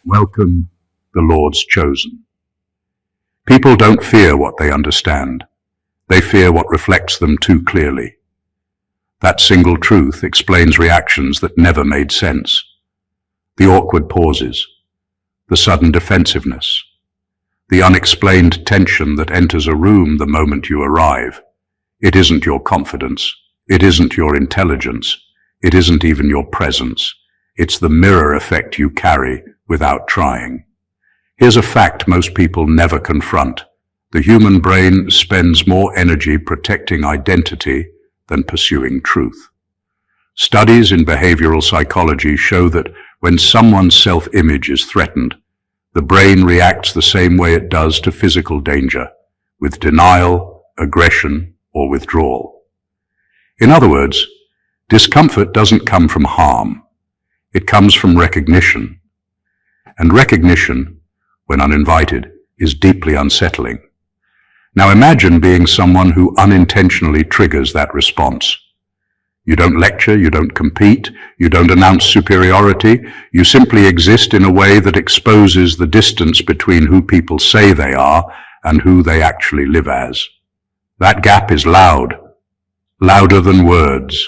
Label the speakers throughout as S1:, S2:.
S1: Welcome, the Lord's chosen. People don't fear what they understand. They fear what reflects them too clearly. That single truth explains reactions that never made sense. The awkward pauses, the sudden defensiveness, the unexplained tension that enters a room the moment you arrive. It isn't your confidence. It isn't your intelligence. It isn't even your presence. It's the mirror effect you carry without trying. Here's a fact most people never confront. The human brain spends more energy protecting identity than pursuing truth. Studies in behavioral psychology show that when someone's self-image is threatened, the brain reacts the same way it does to physical danger, with denial, aggression, or withdrawal. In other words, discomfort doesn't come from harm. It comes from recognition. And recognition, when uninvited, is deeply unsettling. Now imagine being someone who unintentionally triggers that response. You don't lecture, you don't compete, you don't announce superiority, you simply exist in a way that exposes the distance between who people say they are and who they actually live as. That gap is loud, louder than words,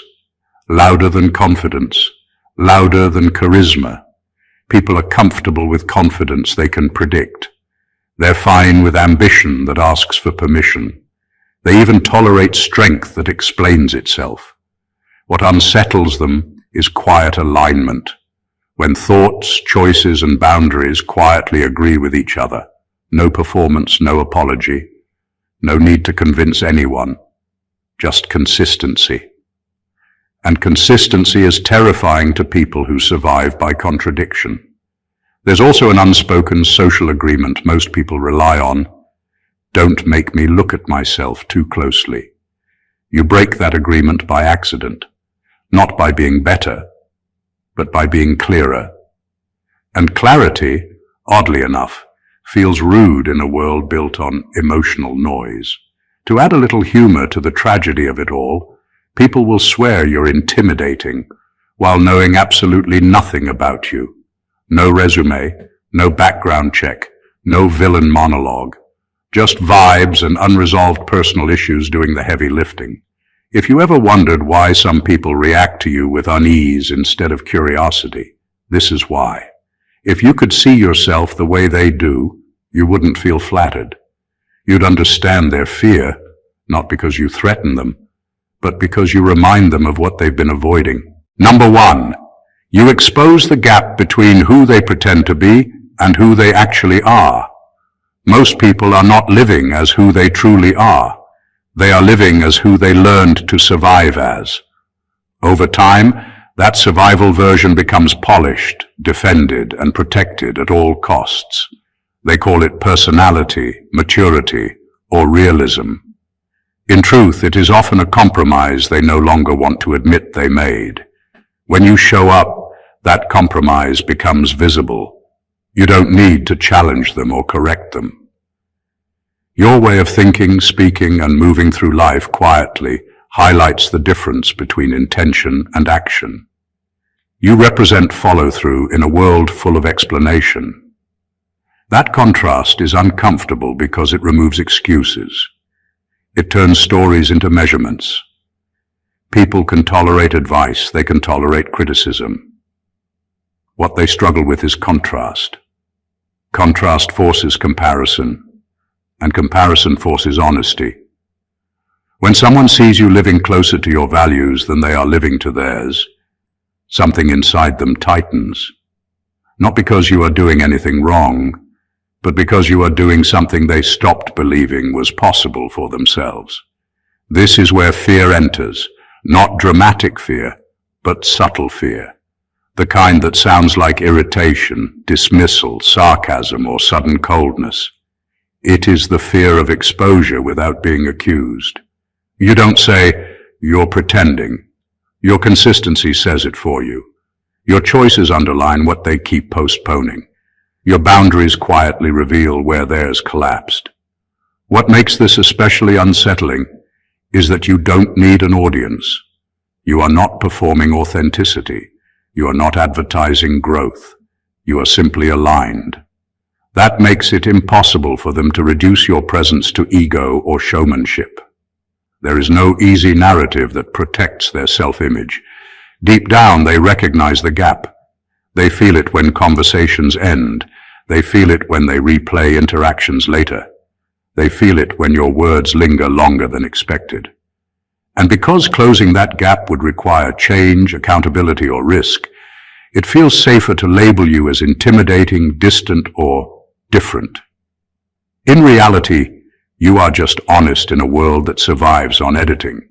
S1: louder than confidence, louder than charisma. People are comfortable with confidence they can predict. They're fine with ambition that asks for permission. They even tolerate strength that explains itself. What unsettles them is quiet alignment, when thoughts, choices, and boundaries quietly agree with each other. No performance, no apology, no need to convince anyone, just consistency. And consistency is terrifying to people who survive by contradiction. There's also an unspoken social agreement most people rely on. Don't make me look at myself too closely. You break that agreement by accident, not by being better, but by being clearer. And clarity, oddly enough, feels rude in a world built on emotional noise. To add a little humor to the tragedy of it all, people will swear you're intimidating while knowing absolutely nothing about you. No resume, no background check, no villain monologue, just vibes and unresolved personal issues doing the heavy lifting. If you ever wondered why some people react to you with unease instead of curiosity, this is why. If you could see yourself the way they do, you wouldn't feel flattered. You'd understand their fear, not because you threaten them, but because you remind them of what they've been avoiding. Number one, you expose the gap between who they pretend to be and who they actually are. Most people are not living as who they truly are. They are living as who they learned to survive as. Over time, that survival version becomes polished, defended, and protected at all costs. They call it personality, maturity, or realism. In truth, it is often a compromise they no longer want to admit they made. When you show up, that compromise becomes visible. You don't need to challenge them or correct them. Your way of thinking, speaking, and moving through life quietly highlights the difference between intention and action. You represent follow-through in a world full of explanation. That contrast is uncomfortable because it removes excuses. It turns stories into measurements. People can tolerate advice, they can tolerate criticism. What they struggle with is contrast. Contrast forces comparison, and comparison forces honesty. When someone sees you living closer to your values than they are living to theirs, something inside them tightens. Not because you are doing anything wrong, but because you are doing something they stopped believing was possible for themselves. This is where fear enters, not dramatic fear, but subtle fear. The kind that sounds like irritation, dismissal, sarcasm, or sudden coldness. It is the fear of exposure without being accused. You don't say, "You're pretending." Your consistency says it for you. Your choices underline what they keep postponing. Your boundaries quietly reveal where theirs collapsed. What makes this especially unsettling is that you don't need an audience. You are not performing authenticity. You are not advertising growth. You are simply aligned. That makes it impossible for them to reduce your presence to ego or showmanship. There is no easy narrative that protects their self-image. Deep down, they recognize the gap. They feel it when conversations end. They feel it when they replay interactions later. They feel it when your words linger longer than expected. And because closing that gap would require change, accountability, or risk, it feels safer to label you as intimidating, distant, or different. In reality, you are just honest in a world that survives on editing.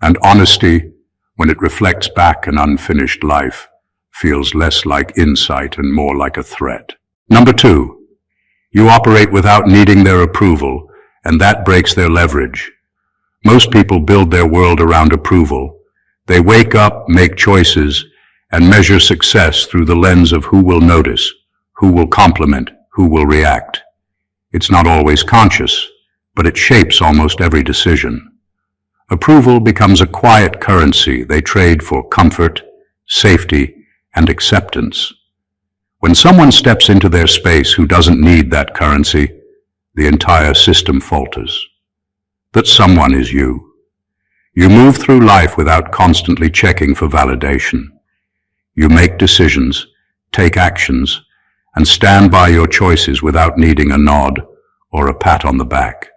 S1: And honesty, when it reflects back an unfinished life, feels less like insight and more like a threat. Number 2, you operate without needing their approval, and that breaks their leverage. Most people build their world around approval. They wake up, make choices, and measure success through the lens of who will notice, who will compliment, who will react. It's not always conscious, but it shapes almost every decision. Approval becomes a quiet currency they trade for comfort, safety, and acceptance. When someone steps into their space who doesn't need that currency, the entire system falters. That someone is you. You move through life without constantly checking for validation. You make decisions, take actions, and stand by your choices without needing a nod or a pat on the back.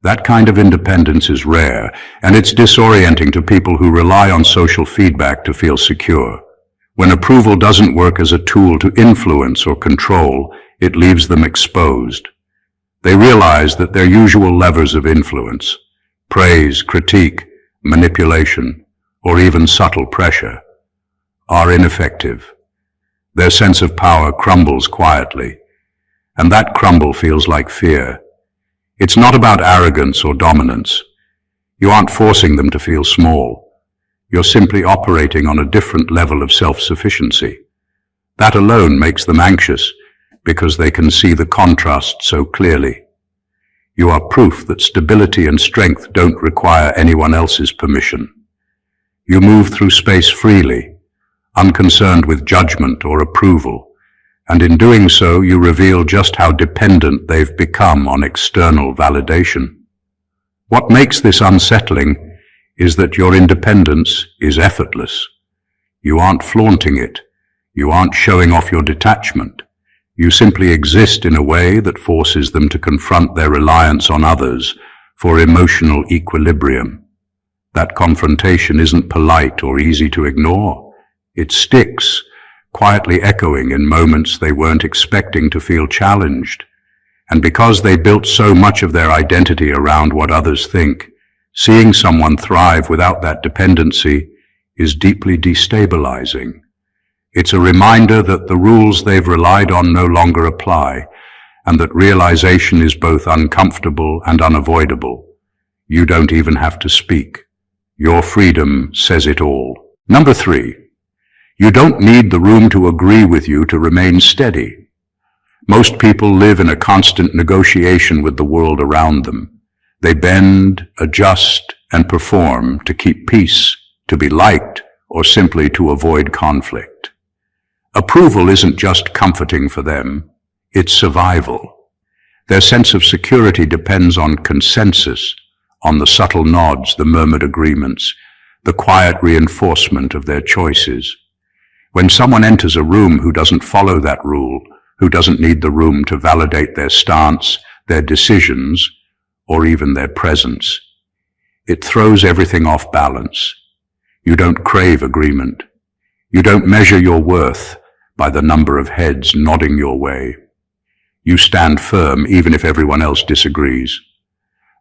S1: That kind of independence is rare, and it's disorienting to people who rely on social feedback to feel secure. When approval doesn't work as a tool to influence or control, it leaves them exposed. They realize that their usual levers of influence, praise, critique, manipulation, or even subtle pressure, are ineffective. Their sense of power crumbles quietly, and that crumble feels like fear. It's not about arrogance or dominance. You aren't forcing them to feel small. You're simply operating on a different level of self-sufficiency. That alone makes them anxious, because they can see the contrast so clearly. You are proof that stability and strength don't require anyone else's permission. You move through space freely, unconcerned with judgment or approval, and in doing so you reveal just how dependent they've become on external validation. What makes this unsettling is that your independence is effortless. You aren't flaunting it. You aren't showing off your detachment. You simply exist in a way that forces them to confront their reliance on others for emotional equilibrium. That confrontation isn't polite or easy to ignore. It sticks, quietly echoing in moments they weren't expecting to feel challenged. And because they built so much of their identity around what others think, seeing someone thrive without that dependency is deeply destabilizing. It's a reminder that the rules they've relied on no longer apply, and that realization is both uncomfortable and unavoidable. You don't even have to speak. Your freedom says it all. Number 3, you don't need the room to agree with you to remain steady. Most people live in a constant negotiation with the world around them. They bend, adjust, and perform to keep peace, to be liked, or simply to avoid conflict. Approval isn't just comforting for them, it's survival. Their sense of security depends on consensus, on the subtle nods, the murmured agreements, the quiet reinforcement of their choices. When someone enters a room who doesn't follow that rule, who doesn't need the room to validate their stance, their decisions, or even their presence, it throws everything off balance. You don't crave agreement. You don't measure your worth by the number of heads nodding your way. You stand firm even if everyone else disagrees.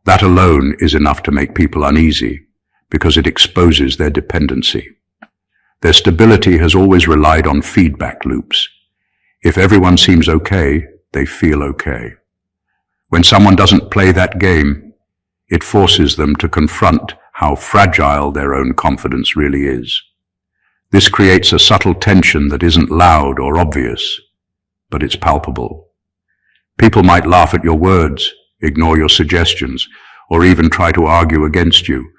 S1: That alone is enough to make people uneasy, because it exposes their dependency. Their stability has always relied on feedback loops. If everyone seems okay, they feel okay. When someone doesn't play that game, it forces them to confront how fragile their own confidence really is. This creates a subtle tension that isn't loud or obvious, but it's palpable. People might laugh at your words, ignore your suggestions, or even try to argue against you,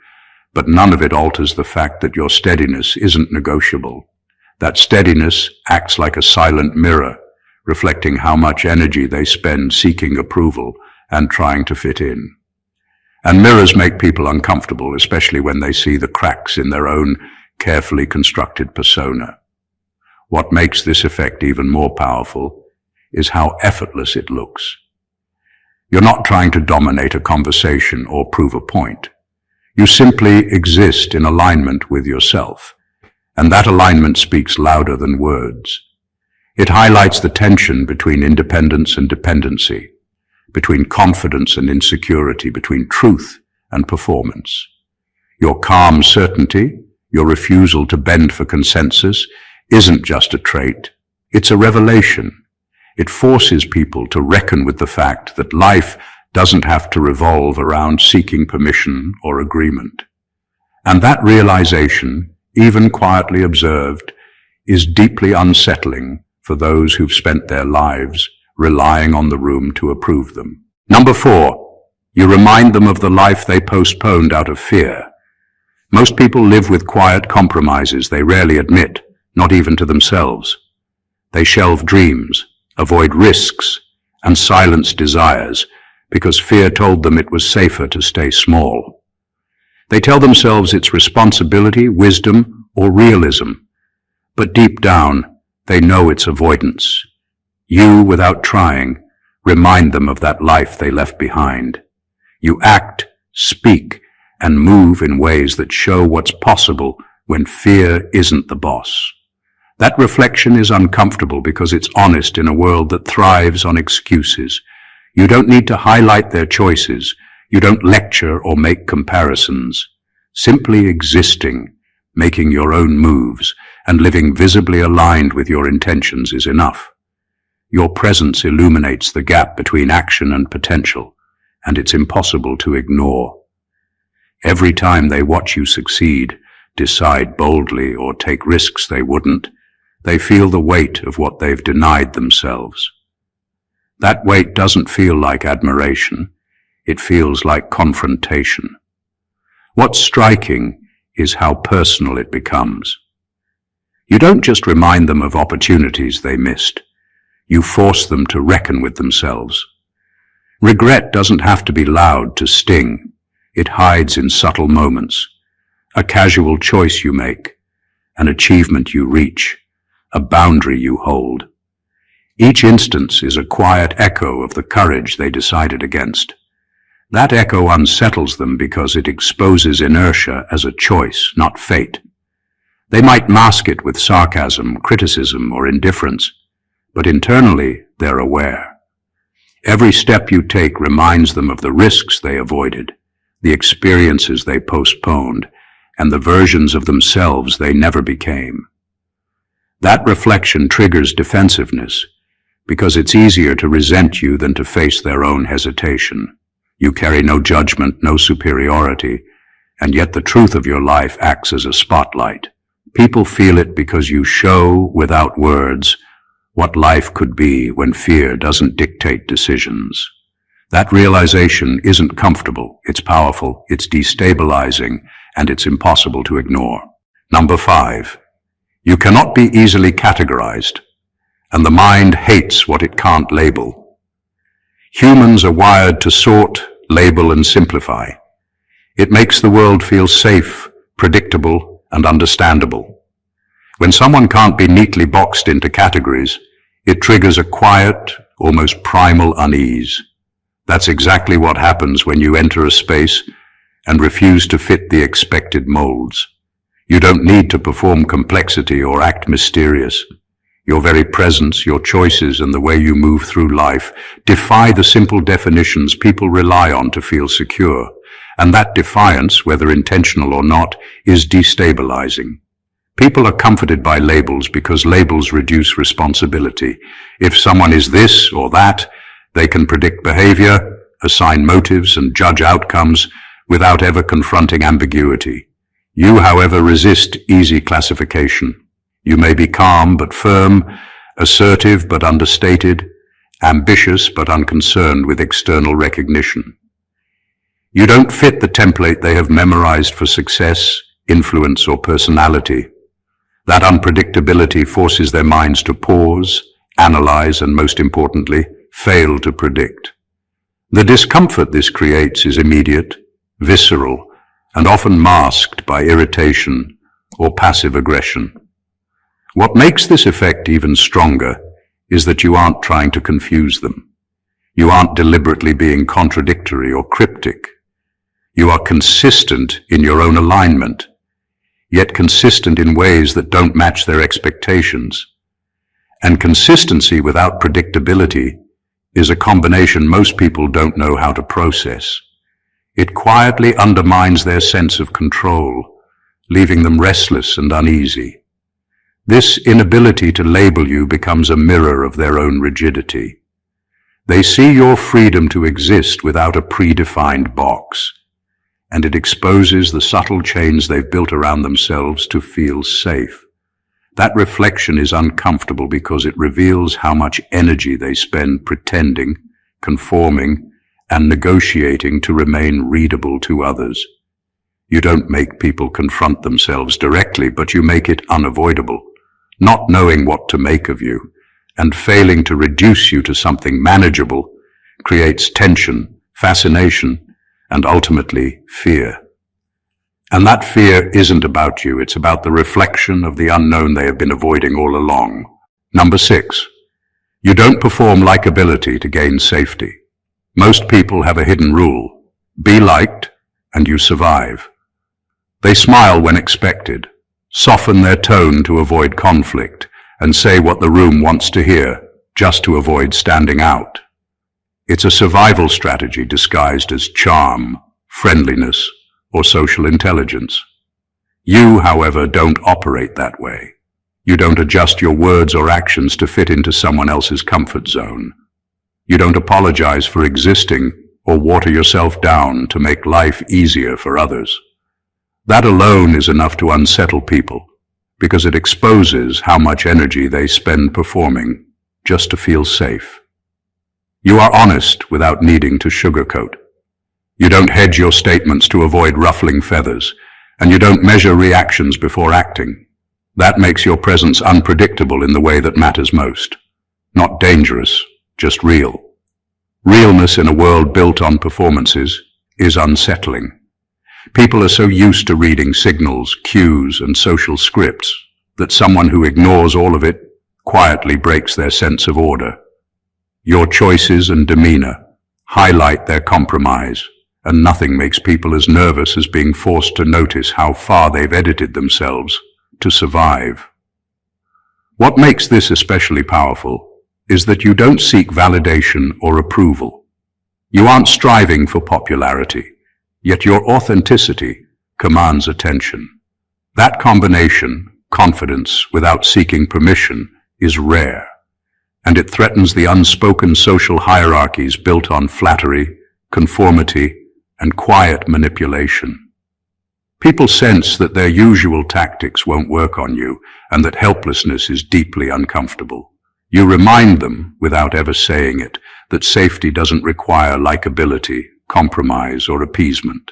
S1: but none of it alters the fact that your steadiness isn't negotiable. That steadiness acts like a silent mirror, reflecting how much energy they spend seeking approval and trying to fit in. And mirrors make people uncomfortable, especially when they see the cracks in their own carefully constructed persona. What makes this effect even more powerful is how effortless it looks. You're not trying to dominate a conversation or prove a point. You simply exist in alignment with yourself, and that alignment speaks louder than words. It highlights the tension between independence and dependency, between confidence and insecurity, between truth and performance. Your calm certainty, your refusal to bend for consensus, isn't just a trait, it's a revelation. It forces people to reckon with the fact that life doesn't have to revolve around seeking permission or agreement. And that realization, even quietly observed, is deeply unsettling for those who've spent their lives relying on the room to approve them. Number 4, you remind them of the life they postponed out of fear. Most people live with quiet compromises they rarely admit, not even to themselves. They shelve dreams, avoid risks, and silence desires because fear told them it was safer to stay small. They tell themselves it's responsibility, wisdom, or realism, but deep down, they know it's avoidance. You, without trying, remind them of that life they left behind. You act, speak, and move in ways that show what's possible when fear isn't the boss. That reflection is uncomfortable because it's honest in a world that thrives on excuses. You don't need to highlight their choices. You don't lecture or make comparisons. Simply existing, making your own moves, and living visibly aligned with your intentions is enough. Your presence illuminates the gap between action and potential, and it's impossible to ignore. Every time they watch you succeed, decide boldly, or take risks they wouldn't, they feel the weight of what they've denied themselves. That weight doesn't feel like admiration, it feels like confrontation. What's striking is how personal it becomes. You don't just remind them of opportunities they missed, you force them to reckon with themselves. Regret doesn't have to be loud to sting, it hides in subtle moments. A casual choice you make, an achievement you reach, a boundary you hold. Each instance is a quiet echo of the courage they decided against. That echo unsettles them because it exposes inertia as a choice, not fate. They might mask it with sarcasm, criticism, or indifference, but internally they're aware. Every step you take reminds them of the risks they avoided, the experiences they postponed, and the versions of themselves they never became. That reflection triggers defensiveness, because it's easier to resent you than to face their own hesitation. You carry no judgment, no superiority, and yet the truth of your life acts as a spotlight. People feel it because you show, without words, what life could be when fear doesn't dictate decisions. That realization isn't comfortable, it's powerful, it's destabilizing, and it's impossible to ignore. Number 5. You cannot be easily categorized, and the mind hates what it can't label. Humans are wired to sort, label, and simplify. It makes the world feel safe, predictable, and understandable. When someone can't be neatly boxed into categories, it triggers a quiet, almost primal unease. That's exactly what happens when you enter a space and refuse to fit the expected molds. You don't need to perform complexity or act mysterious. Your very presence, your choices, and the way you move through life defy the simple definitions people rely on to feel secure. And that defiance, whether intentional or not, is destabilizing. People are comforted by labels because labels reduce responsibility. If someone is this or that, they can predict behavior, assign motives, and judge outcomes without ever confronting ambiguity. You, however, resist easy classification. You may be calm but firm, assertive but understated, ambitious but unconcerned with external recognition. You don't fit the template they have memorized for success, influence, or personality. That unpredictability forces their minds to pause, analyze, and most importantly, fail to predict. The discomfort this creates is immediate, visceral, and often masked by irritation or passive aggression. What makes this effect even stronger is that you aren't trying to confuse them. You aren't deliberately being contradictory or cryptic. You are consistent in your own alignment, yet consistent in ways that don't match their expectations. And consistency without predictability is a combination most people don't know how to process. It quietly undermines their sense of control, leaving them restless and uneasy. This inability to label you becomes a mirror of their own rigidity. They see your freedom to exist without a predefined box, and it exposes the subtle chains they've built around themselves to feel safe. That reflection is uncomfortable because it reveals how much energy they spend pretending, conforming, and negotiating to remain readable to others. You don't make people confront themselves directly, but you make it unavoidable. Not knowing what to make of you and failing to reduce you to something manageable creates tension, fascination, and ultimately fear. And that fear isn't about you, it's about the reflection of the unknown they have been avoiding all along. Number 6, you don't perform likability to gain safety. Most people have a hidden rule: be liked and you survive. They smile when expected, soften their tone to avoid conflict, and say what the room wants to hear, just to avoid standing out. It's a survival strategy disguised as charm, friendliness, or social intelligence. You, however, don't operate that way. You don't adjust your words or actions to fit into someone else's comfort zone. You don't apologize for existing or water yourself down to make life easier for others. That alone is enough to unsettle people, because it exposes how much energy they spend performing just to feel safe. You are honest without needing to sugarcoat. You don't hedge your statements to avoid ruffling feathers, and you don't measure reactions before acting. That makes your presence unpredictable in the way that matters most. Not dangerous, just real. Realness in a world built on performances is unsettling. People are so used to reading signals, cues, and social scripts that someone who ignores all of it quietly breaks their sense of order. Your choices and demeanor highlight their compromise, and nothing makes people as nervous as being forced to notice how far they've edited themselves to survive. What makes this especially powerful is that you don't seek validation or approval. You aren't striving for popularity, yet your authenticity commands attention. That combination, confidence without seeking permission, is rare, and it threatens the unspoken social hierarchies built on flattery, conformity, and quiet manipulation. People sense that their usual tactics won't work on you, and that helplessness is deeply uncomfortable. You remind them, without ever saying it, that safety doesn't require likability, compromise, or appeasement.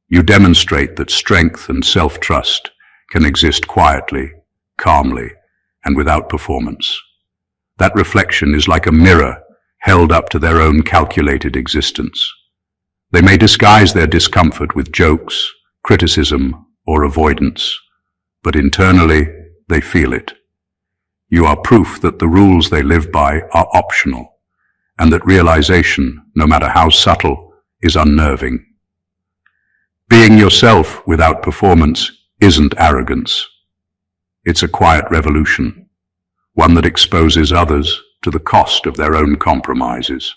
S1: You demonstrate that strength and self-trust can exist quietly, calmly, and without performance. That reflection is like a mirror held up to their own calculated existence. They may disguise their discomfort with jokes, criticism, or avoidance, but internally they feel it. You are proof that the rules they live by are optional, and that realization, no matter how subtle, is unnerving. Being yourself without performance isn't arrogance. It's a quiet revolution, one that exposes others to the cost of their own compromises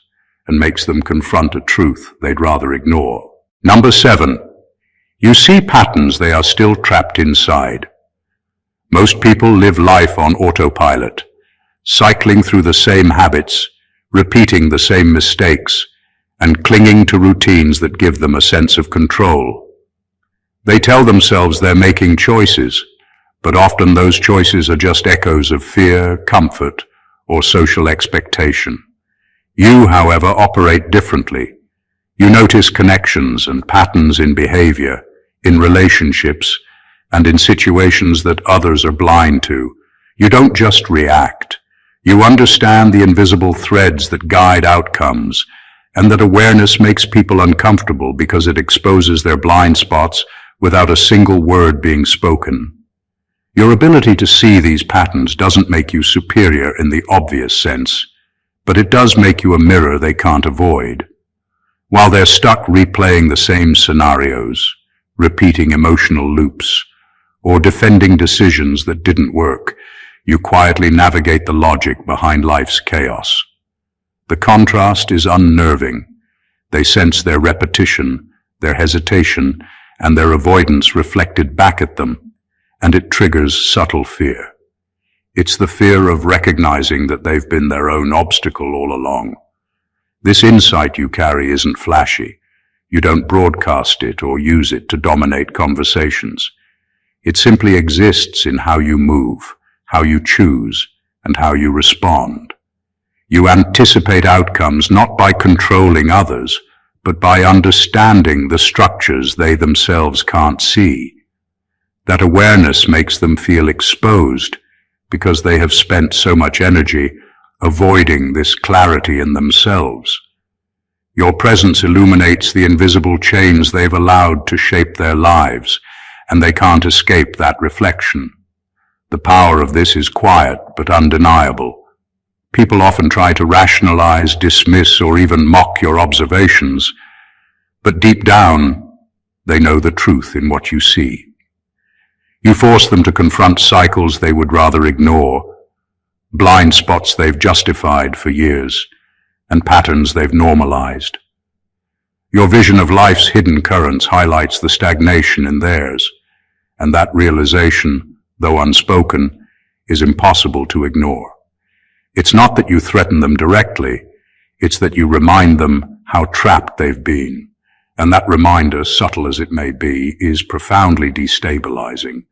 S1: and makes them confront a truth they'd rather ignore. Number 7, you see patterns they are still trapped inside. Most people live life on autopilot, cycling through the same habits, repeating the same mistakes, and clinging to routines that give them a sense of control. They tell themselves they're making choices, but often those choices are just echoes of fear, comfort, or social expectation. You, however, operate differently. You notice connections and patterns in behavior, in relationships, and in situations that others are blind to. You don't just react. You understand the invisible threads that guide outcomes, and that awareness makes people uncomfortable because it exposes their blind spots without a single word being spoken. Your ability to see these patterns doesn't make you superior in the obvious sense, but it does make you a mirror they can't avoid. While they're stuck replaying the same scenarios, repeating emotional loops, or defending decisions that didn't work, you quietly navigate the logic behind life's chaos. The contrast is unnerving. They sense their repetition, their hesitation, and their avoidance reflected back at them, and it triggers subtle fear. It's the fear of recognizing that they've been their own obstacle all along. This insight you carry isn't flashy. You don't broadcast it or use it to dominate conversations. It simply exists in how you move, how you choose, and how you respond. You anticipate outcomes not by controlling others, but by understanding the structures they themselves can't see. That awareness makes them feel exposed because they have spent so much energy avoiding this clarity in themselves. Your presence illuminates the invisible chains they've allowed to shape their lives, and they can't escape that reflection. The power of this is quiet but undeniable. People often try to rationalize, dismiss, or even mock your observations, but deep down, they know the truth in what you see. You force them to confront cycles they would rather ignore, blind spots they've justified for years, and patterns they've normalized. Your vision of life's hidden currents highlights the stagnation in theirs, and that realization, though unspoken, is impossible to ignore. It's not that you threaten them directly, it's that you remind them how trapped they've been, and that reminder, subtle as it may be, is profoundly destabilizing.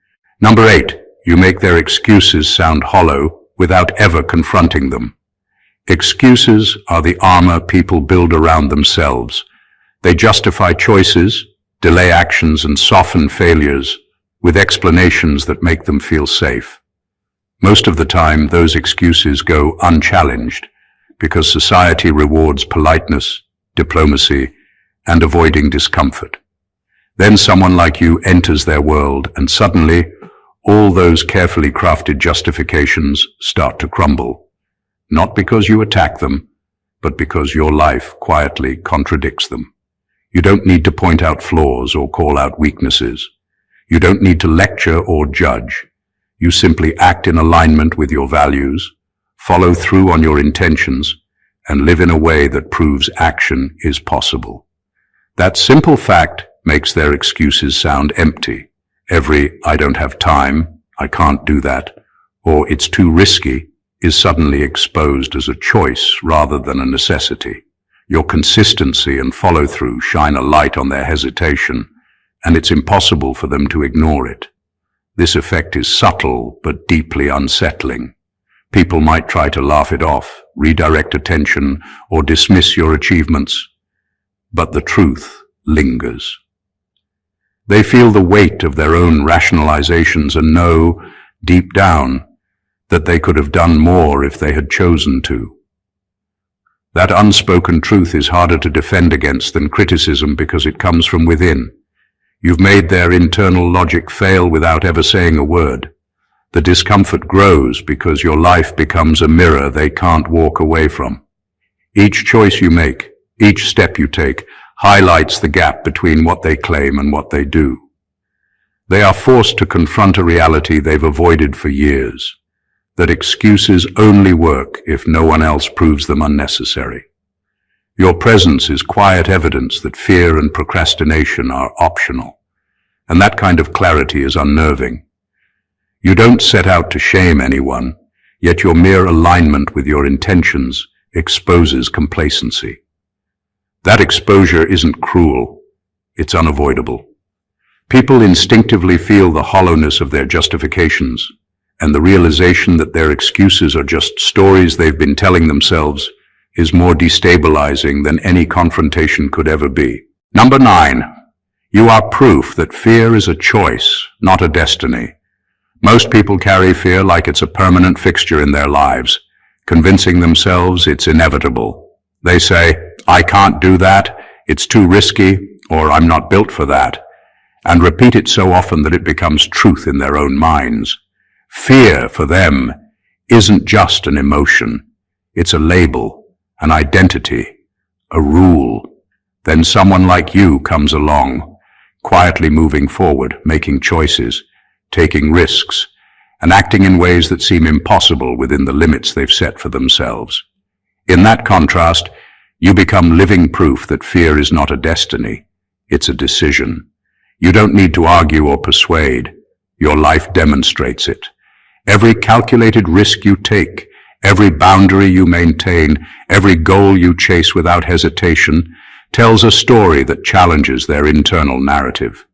S1: Number 8, you make their excuses sound hollow without ever confronting them. Excuses are the armor people build around themselves. They justify choices, delay actions, and soften failures with explanations that make them feel safe. Most of the time, those excuses go unchallenged because society rewards politeness, diplomacy, and avoiding discomfort. Then someone like you enters their world, and suddenly, all those carefully crafted justifications start to crumble. Not because you attack them, but because your life quietly contradicts them. You don't need to point out flaws or call out weaknesses. You don't need to lecture or judge. You simply act in alignment with your values, follow through on your intentions, and live in a way that proves action is possible. That simple fact makes their excuses sound empty. Every "I don't have time," "I can't do that," or "it's too risky" is suddenly exposed as a choice rather than a necessity. Your consistency and follow-through shine a light on their hesitation, and it's impossible for them to ignore it. This effect is subtle but deeply unsettling. People might try to laugh it off, redirect attention, or dismiss your achievements, but the truth lingers. They feel the weight of their own rationalizations and know, deep down, that they could have done more if they had chosen to. That unspoken truth is harder to defend against than criticism because it comes from within. You've made their internal logic fail without ever saying a word. The discomfort grows because your life becomes a mirror they can't walk away from. Each choice you make, each step you take, highlights the gap between what they claim and what they do. They are forced to confront a reality they've avoided for years, that excuses only work if no one else proves them unnecessary. Your presence is quiet evidence that fear and procrastination are optional, and that kind of clarity is unnerving. You don't set out to shame anyone, yet your mere alignment with your intentions exposes complacency. That exposure isn't cruel, it's unavoidable. People instinctively feel the hollowness of their justifications, and the realization that their excuses are just stories they've been telling themselves is more destabilizing than any confrontation could ever be. Number 9, You are proof that fear is a choice, not a destiny. Most people carry fear like it's a permanent fixture in their lives, convincing themselves it's inevitable. They say, "I can't do that, it's too risky," or "I'm not built for that," and repeat it so often that it becomes truth in their own minds. Fear, for them, isn't just an emotion. It's a label, an identity, a rule. Then someone like you comes along, quietly moving forward, making choices, taking risks, and acting in ways that seem impossible within the limits they've set for themselves. In that contrast, you become living proof that fear is not a destiny, it's a decision. You don't need to argue or persuade. Your life demonstrates it. Every calculated risk you take, every boundary you maintain, every goal you chase without hesitation, tells a story that challenges their internal narrative.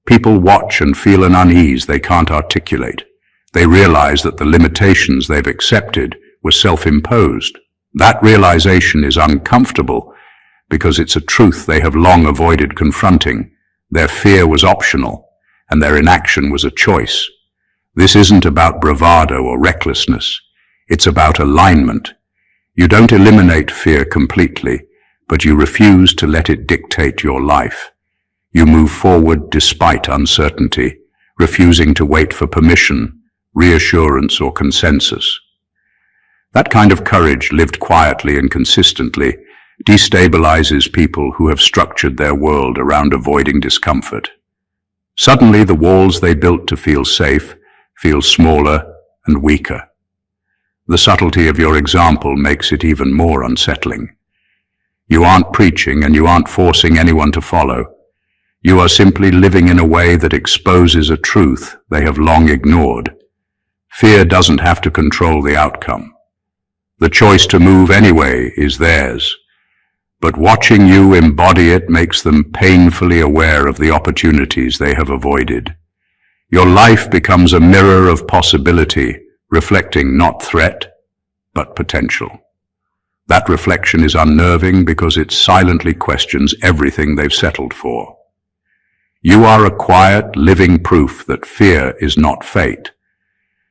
S1: People watch and feel an unease they can't articulate. They realize that the limitations they've accepted were self-imposed. That realization is uncomfortable because it's a truth they have long avoided confronting. Their fear was optional, and their inaction was a choice. This isn't about bravado or recklessness. It's about alignment. You don't eliminate fear completely, but you refuse to let it dictate your life. You move forward despite uncertainty, refusing to wait for permission, reassurance, or consensus. That kind of courage, lived quietly and consistently, destabilizes people who have structured their world around avoiding discomfort. Suddenly, the walls they built to feel safe feel smaller and weaker. The subtlety of your example makes it even more unsettling. You aren't preaching and you aren't forcing anyone to follow. You are simply living in a way that exposes a truth they have long ignored. Fear doesn't have to control the outcome. The choice to move anyway is theirs. But watching you embody it makes them painfully aware of the opportunities they have avoided. Your life becomes a mirror of possibility, reflecting not threat, but potential. That reflection is unnerving because it silently questions everything they've settled for. You are a quiet, living proof that fear is not fate,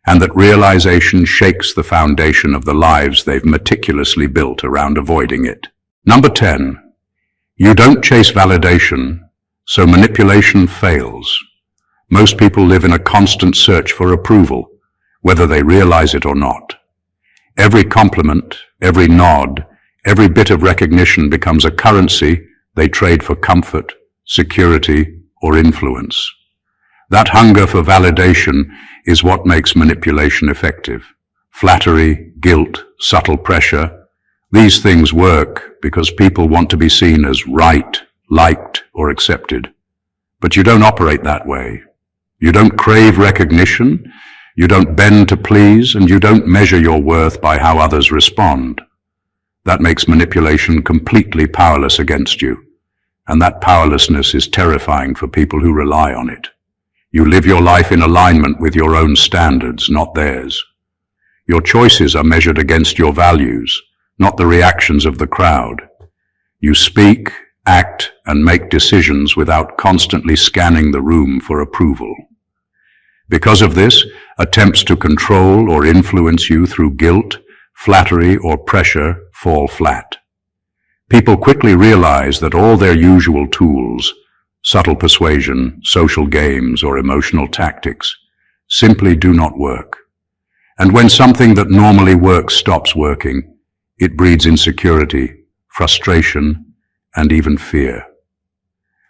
S1: and that realization shakes the foundation of the lives they've meticulously built around avoiding it. Number 10. You don't chase validation, so manipulation fails. Most people live in a constant search for approval, whether they realize it or not. Every compliment, every nod, every bit of recognition becomes a currency they trade for comfort, security, or influence. That hunger for validation is what makes manipulation effective. Flattery, guilt, subtle pressure, these things work because people want to be seen as right, liked, or accepted. But you don't operate that way. You don't crave recognition, you don't bend to please, and you don't measure your worth by how others respond. That makes manipulation completely powerless against you, and that powerlessness is terrifying for people who rely on it. You live your life in alignment with your own standards, not theirs. Your choices are measured against your values, not the reactions of the crowd. You speak, act, and make decisions without constantly scanning the room for approval. Because of this, attempts to control or influence you through guilt, flattery, or pressure fall flat. People quickly realize that all their usual tools, subtle persuasion, social games, or emotional tactics, simply do not work. And when something that normally works stops working, it breeds insecurity, frustration, and even fear.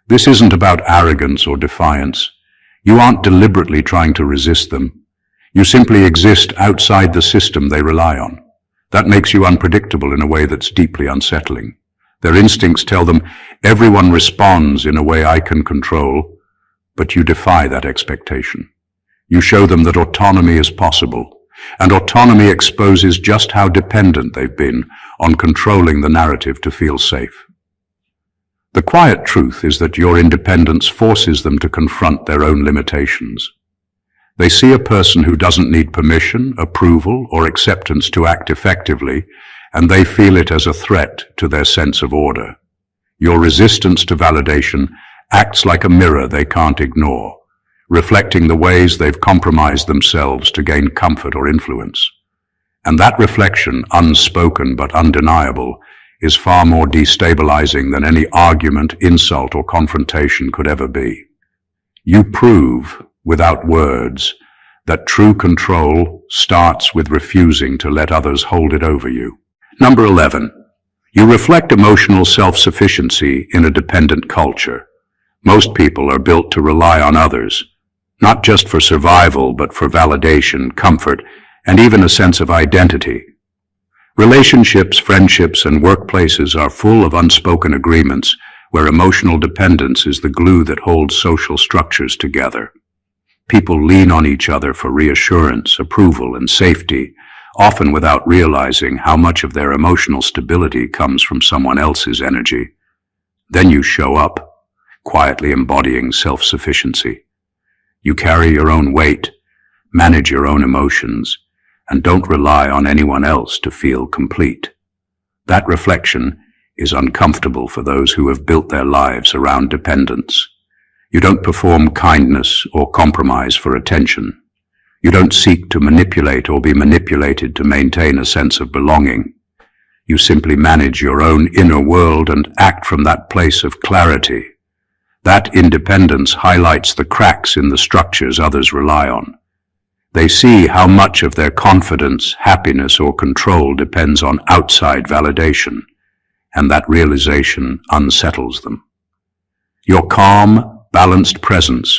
S1: This isn't about arrogance or defiance. You aren't deliberately trying to resist them. You simply exist outside the system they rely on. That makes you unpredictable in a way that's deeply unsettling. Their instincts tell them, everyone responds in a way I can control, but you defy that expectation. You show them that autonomy is possible, and autonomy exposes just how dependent they've been on controlling the narrative to feel safe. The quiet truth is that your independence forces them to confront their own limitations. They see a person who doesn't need permission, approval, or acceptance to act effectively, and they feel it as a threat to their sense of order. Your resistance to validation acts like a mirror they can't ignore, reflecting the ways they've compromised themselves to gain comfort or influence. And that reflection, unspoken but undeniable, is far more destabilizing than any argument, insult, or confrontation could ever be. You prove, without words, that true control starts with refusing to let others hold it over you. Number 11. You reflect emotional self-sufficiency in a dependent culture. Most people are built to rely on others, not just for survival, but for validation, comfort, and even a sense of identity. Relationships, friendships, and workplaces are full of unspoken agreements where emotional dependence is the glue that holds social structures together. People lean on each other for reassurance, approval, and safety, often without realizing how much of their emotional stability comes from someone else's energy. Then you show up, quietly embodying self-sufficiency. You carry your own weight, manage your own emotions, and don't rely on anyone else to feel complete. That reflection is uncomfortable for those who have built their lives around dependence. You don't perform kindness or compromise for attention. You don't seek to manipulate or be manipulated to maintain a sense of belonging. You simply manage your own inner world and act from that place of clarity. That independence highlights the cracks in the structures others rely on. They see how much of their confidence, happiness, or control depends on outside validation, and that realization unsettles them. Your calm, balanced presence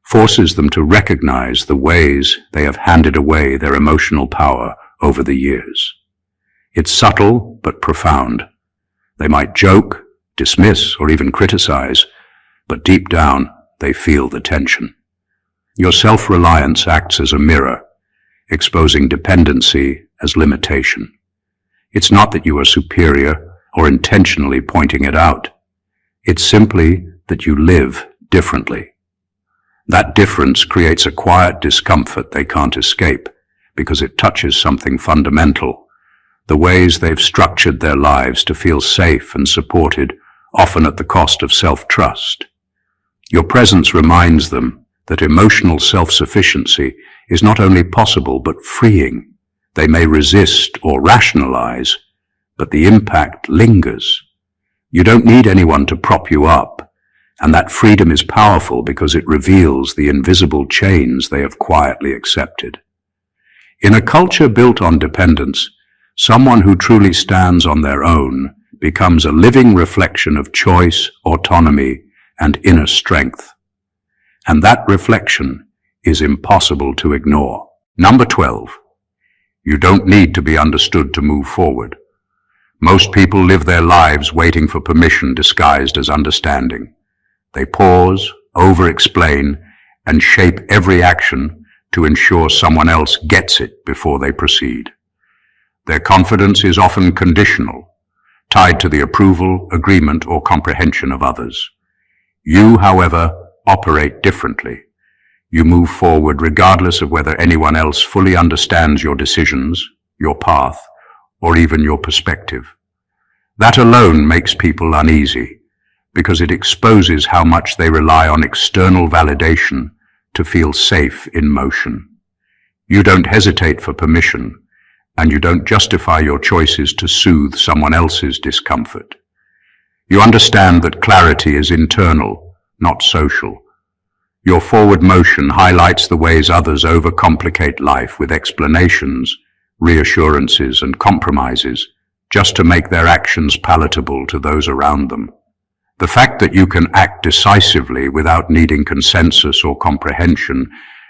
S1: forces them to recognize the ways they have handed away their emotional power over the years. It's subtle but profound. They might joke, dismiss, or even criticize, but deep down they feel the tension. Your self-reliance acts as a mirror, exposing dependency as limitation. It's not that you are superior or intentionally pointing it out. It's simply that you live differently. That difference creates a quiet discomfort they can't escape because it touches something fundamental, the ways they've structured their lives to feel safe and supported, often at the cost of self-trust. Your presence reminds them that emotional self-sufficiency is not only possible but freeing. They may resist or rationalize, but the impact lingers. You don't need anyone to prop you up, and that freedom is powerful because it reveals the invisible chains they have quietly accepted. In a culture built on dependence, someone who truly stands on their own becomes a living reflection of choice, autonomy, and inner strength. And that reflection is impossible to ignore. Number 12. You don't need to be understood to move forward. Most people live their lives waiting for permission disguised as understanding. They pause, over-explain, and shape every action to ensure someone else gets it before they proceed. Their confidence is often conditional, tied to the approval, agreement, or comprehension of others. You, however, operate differently. You move forward regardless of whether anyone else fully understands your decisions, your path, or even your perspective. That alone makes people uneasy, because it exposes how much they rely on external validation to feel safe in motion. You don't hesitate for permission, and you don't justify your choices to soothe someone else's discomfort. You understand that clarity is internal, not social. Your forward motion highlights the ways others overcomplicate life with explanations, reassurances, and compromises, just to make their actions palatable to those around them. The fact that you can act decisively without needing consensus or comprehension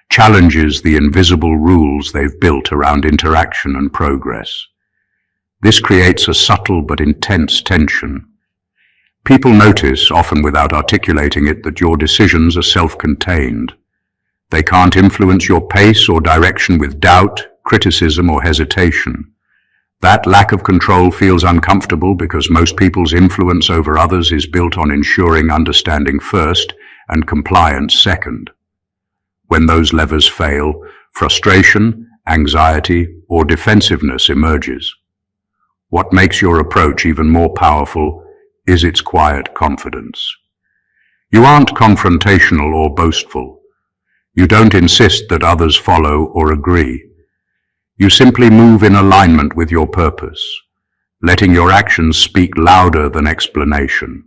S1: challenges the invisible rules they've built around interaction and progress. This creates a subtle but intense tension. People notice, often without articulating it, that your decisions are self-contained. They can't influence your pace or direction with doubt, criticism, or hesitation. That lack of control feels uncomfortable because most people's influence over others is built on ensuring understanding first and compliance second. When those levers fail, frustration, anxiety, or defensiveness emerges. What makes your approach even more powerful is its quiet confidence. You aren't confrontational or boastful. You don't insist that others follow or agree. You simply move in alignment with your purpose, letting your actions speak louder than explanation.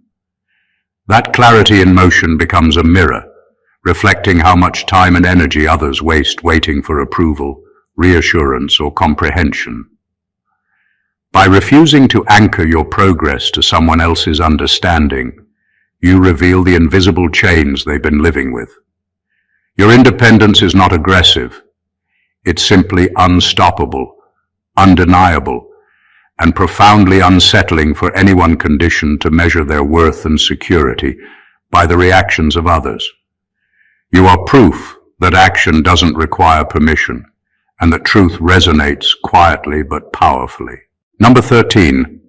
S1: That clarity in motion becomes a mirror, reflecting how much time and energy others waste waiting for approval, reassurance, or comprehension. By refusing to anchor your progress to someone else's understanding, you reveal the invisible chains they've been living with. Your independence is not aggressive. It's simply unstoppable, undeniable, and profoundly unsettling for anyone conditioned to measure their worth and security by the reactions of others. You are proof that action doesn't require permission, and that truth resonates quietly but powerfully. Number 13,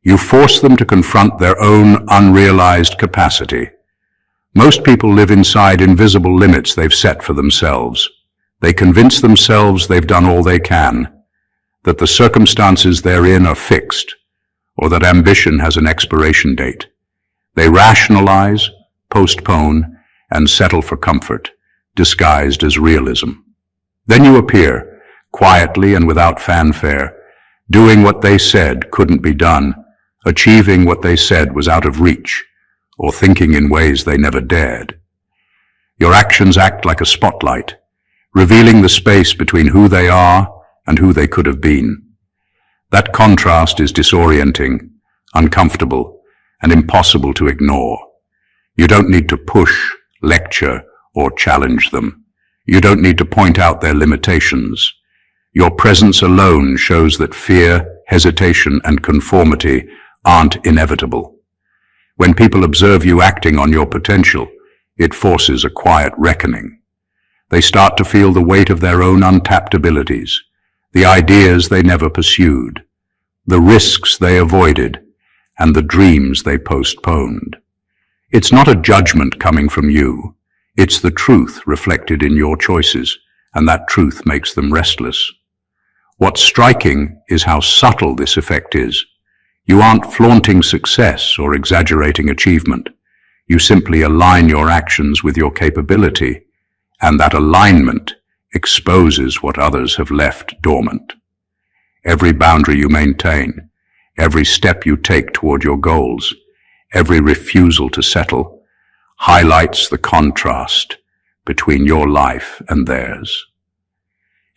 S1: you force them to confront their own unrealized capacity. Most people live inside invisible limits they've set for themselves. They convince themselves they've done all they can, that the circumstances they're in are fixed, or that ambition has an expiration date. They rationalize, postpone, and settle for comfort, disguised as realism. Then you appear, quietly and without fanfare, doing what they said couldn't be done, achieving what they said was out of reach, or thinking in ways they never dared. Your actions act like a spotlight, revealing the space between who they are and who they could have been. That contrast is disorienting, uncomfortable, and impossible to ignore. You don't need to push, lecture, or challenge them. You don't need to point out their limitations. Your presence alone shows that fear, hesitation, and conformity aren't inevitable. When people observe you acting on your potential, it forces a quiet reckoning. They start to feel the weight of their own untapped abilities, the ideas they never pursued, the risks they avoided, and the dreams they postponed. It's not a judgment coming from you. It's the truth reflected in your choices, and that truth makes them restless. What's striking is how subtle this effect is. You aren't flaunting success or exaggerating achievement. You simply align your actions with your capability, and that alignment exposes what others have left dormant. Every boundary you maintain, every step you take toward your goals, every refusal to settle, highlights the contrast between your life and theirs.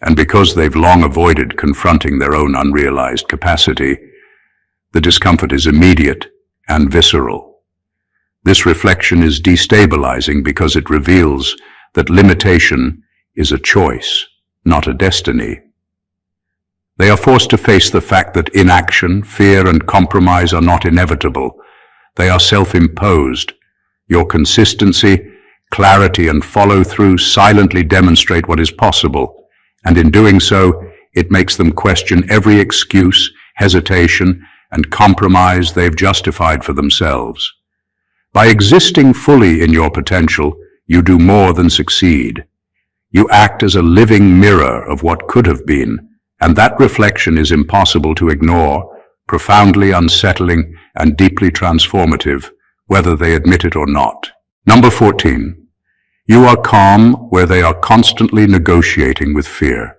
S1: And because they've long avoided confronting their own unrealized capacity, the discomfort is immediate and visceral. This reflection is destabilizing because it reveals that limitation is a choice, not a destiny. They are forced to face the fact that inaction, fear, and compromise are not inevitable. They are self-imposed. Your consistency, clarity, and follow-through silently demonstrate what is possible, and in doing so, it makes them question every excuse, hesitation, and compromise they've justified for themselves. By existing fully in your potential, you do more than succeed. You act as a living mirror of what could have been, and that reflection is impossible to ignore, profoundly unsettling and deeply transformative, whether they admit it or not. Number 14. You are calm where they are constantly negotiating with fear.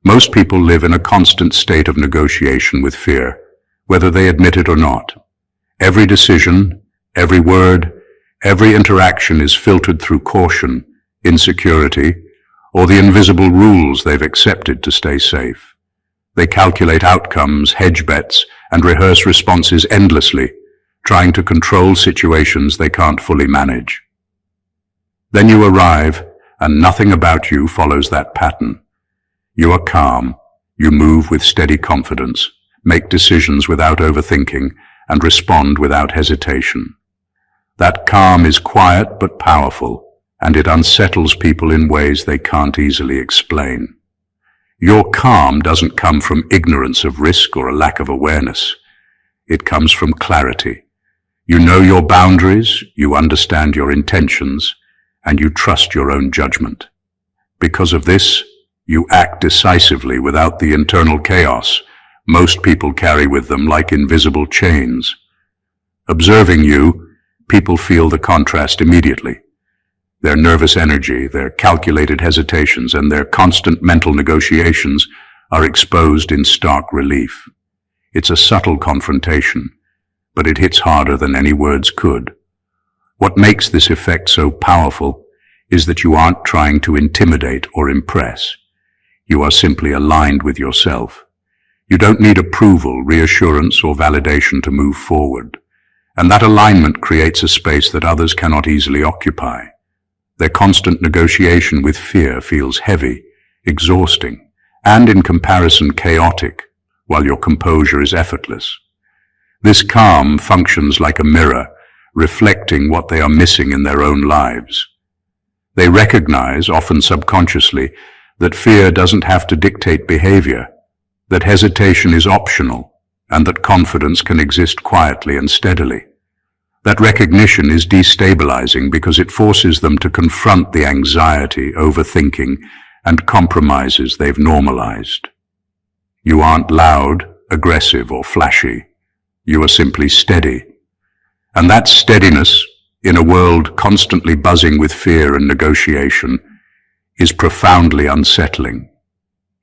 S1: Most people live in a constant state of negotiation with fear, whether they admit it or not. Every decision, every word, every interaction is filtered through caution, insecurity, or the invisible rules they've accepted to stay safe. They calculate outcomes, hedge bets, and rehearse responses endlessly, trying to control situations they can't fully manage. Then you arrive, and nothing about you follows that pattern. You are calm, you move with steady confidence, make decisions without overthinking, and respond without hesitation. That calm is quiet but powerful, and it unsettles people in ways they can't easily explain. Your calm doesn't come from ignorance of risk or a lack of awareness. It comes from clarity. You know your boundaries, you understand your intentions, and you trust your own judgment. Because of this, you act decisively without the internal chaos most people carry with them like invisible chains. Observing you, People feel the contrast immediately. Their nervous energy, their calculated hesitations, and their constant mental negotiations are exposed in stark relief. It's a subtle confrontation, but it hits harder than any words could. What makes this effect so powerful is that you aren't trying to intimidate or impress. You are simply aligned with yourself. You don't need approval, reassurance, or validation to move forward. And that alignment creates a space that others cannot easily occupy. Their constant negotiation with fear feels heavy, exhausting, and in comparison chaotic, while your composure is effortless. This calm functions like a mirror, reflecting what they are missing in their own lives. They recognize, often subconsciously, that fear doesn't have to dictate behavior, that hesitation is optional, and that confidence can exist quietly and steadily. That recognition is destabilizing because it forces them to confront the anxiety, overthinking, and compromises they've normalized. You aren't loud, aggressive, or flashy. You are simply steady. And that steadiness, in a world constantly buzzing with fear and negotiation, is profoundly unsettling.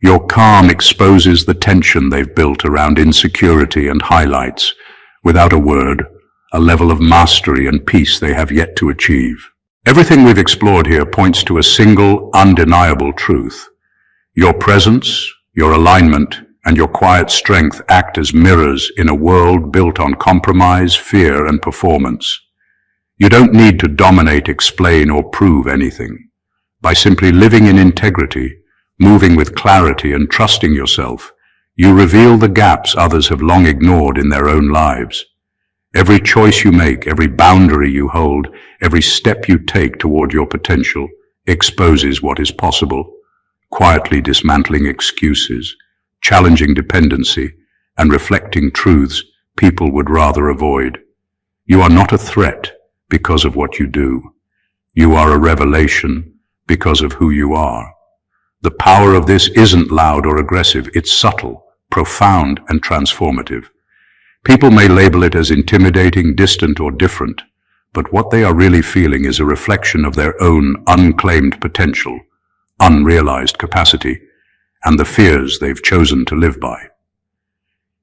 S1: Your calm exposes the tension they've built around insecurity and highlights, without a word, a level of mastery and peace they have yet to achieve. Everything we've explored here points to a single, undeniable truth. Your presence, your alignment, and your quiet strength act as mirrors in a world built on compromise, fear, and performance. You don't need to dominate, explain, or prove anything. By simply living in integrity, moving with clarity, and trusting yourself, you reveal the gaps others have long ignored in their own lives. Every choice you make, every boundary you hold, every step you take toward your potential exposes what is possible, quietly dismantling excuses, challenging dependency, and reflecting truths people would rather avoid. You are not a threat because of what you do. You are a revelation because of who you are. The power of this isn't loud or aggressive. It's subtle, profound, and transformative. People may label it as intimidating, distant, or different, but what they are really feeling is a reflection of their own unclaimed potential, unrealized capacity, and the fears they've chosen to live by.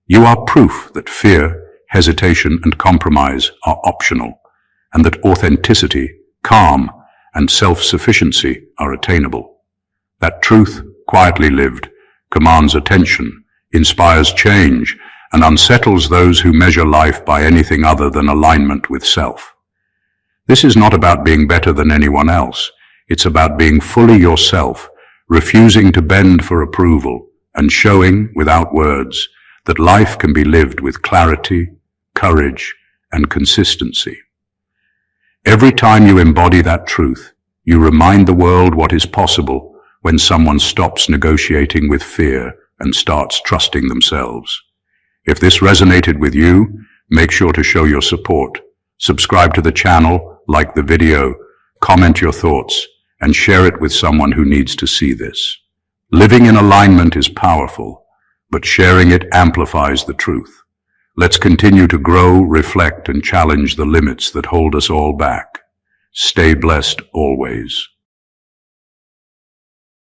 S1: You are proof that fear, hesitation, and compromise are optional, and that authenticity, calm, and self-sufficiency are attainable. That truth, quietly lived, commands attention, inspires change, and unsettles those who measure life by anything other than alignment with self. This is not about being better than anyone else. It's about being fully yourself, refusing to bend for approval, and showing, without words, that life can be lived with clarity, courage, and consistency. Every time you embody that truth, you remind the world what is possible when someone stops negotiating with fear and starts trusting themselves. If this resonated with you, make sure to show your support. Subscribe to the channel, like the video, comment your thoughts, and share it with someone who needs to see this. Living in alignment is powerful, but sharing it amplifies the truth. Let's continue to grow, reflect, and challenge the limits that hold us all back. Stay blessed always.